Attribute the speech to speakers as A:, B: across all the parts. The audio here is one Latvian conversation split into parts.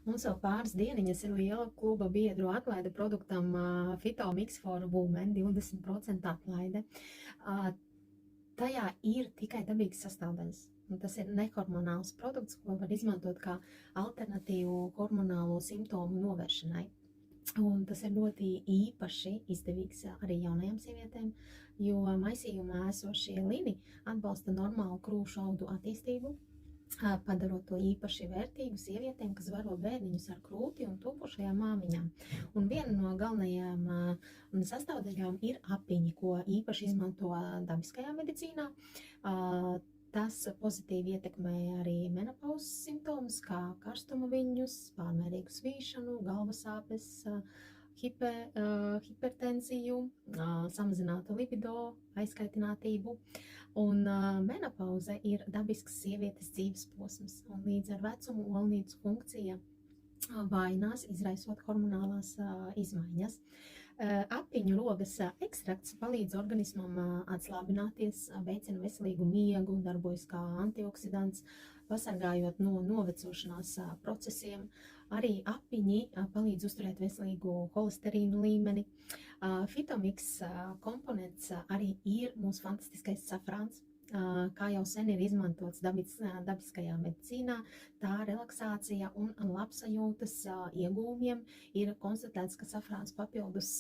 A: Mums vēl pāris dieniņas ir liela kluba biedru atlaide produktam Phytomix for Women, 20% atlaide. Tajā ir tikai dabīgas sastāvdaļas. Un tas ir nehormonāls produkts, ko var izmantot kā alternatīvu hormonālo simptomu novēršanai. Un tas ir ļoti īpaši izdevīgs arī jaunajām sievietēm, jo maisījumā esošie lini atbalsta normālu krūšu audu attīstību, padarot to īpaši vērtīgu sievietēm, kas baro bērniņus ar krūti un topošajām māmiņām. Un viena no galvenajām sastāvdaļām ir apiņi, ko īpaši izmanto dabiskajā medicīnā. Tas pozitīvi ietekmē arī menopauzes simptomus, kā karstuma viļņus, pārmērīgu svīšanu, galvas sāpes, hipertenziju, samazinātu libido, aizkaitinātību. Un menopauze ir dabisks sievietes dzīves posms, un līdz ar vecumu olnīcu funkcija vainās, izraisot hormonālās izmaiņas. Apiņu rogas ekstrakts palīdz organismam atslābināties, veicina veselīgu miegu, darbojas kā antioksidants, pasargājot no novecošanās procesiem. Arī apiņi palīdz uzturēt veselīgu holesterīnu līmeni. Phytomix komponents arī ir mūsu fantastiskais safrāns, kā jau sen ir izmantots dabiskajā medicīnā. Tā relaksācija un labsajūtas iegūmiem ir konstatēts, ka safrāns papildus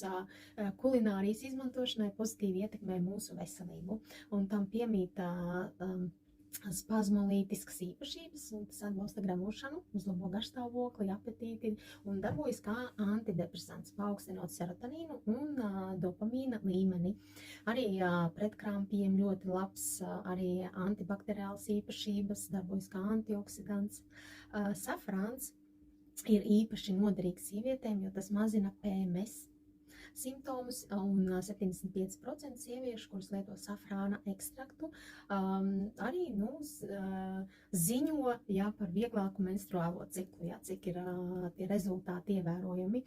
A: kulinārijas izmantošanai pozitīvi ietekmē mūsu veselību, un tam piemīt spazmolītiskas īpašības, un tas atbalsta gremošanu, uzlabo garšstāvokli, apetīti un darbojas kā antidepresants, paaugstinot serotonīnu un dopamīna līmeni. Arī pret krampjiem ļoti labs, arī antibakteriāls īpašības, darbojas kā antioksidants. Safrāns ir īpaši noderīgs sievietēm, jo tas mazina PMS simptomus, un 75% sieviešu, kuras lieto safrāna ekstraktu, arī ziņo par vieglāku menstruālo ciklu, cik ir tie rezultāti ievērojami.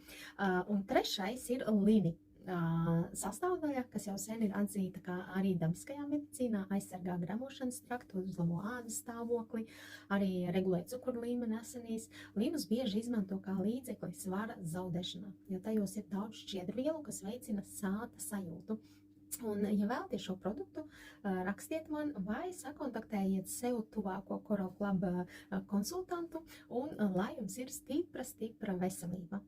A: Un trešais ir lini sastāvdaļa, kas jau sen ir atzīta kā arī dabiskajā medicīnā, aizsargā gremošanas traktu, uzlabo ādas stāvokli, arī regulē cukuru līmeni asinīs. Linus bieži izmanto kā līdzekli svara zaudēšanā, jo tajos ir daudz šķiedrvielu, kas veicina sāta sajūtu. Un, ja vēlaties šo produktu, rakstiet man vai sakontaktējiet sev tuvāko Coral Club konsultantu, un lai jums ir stipra veselība.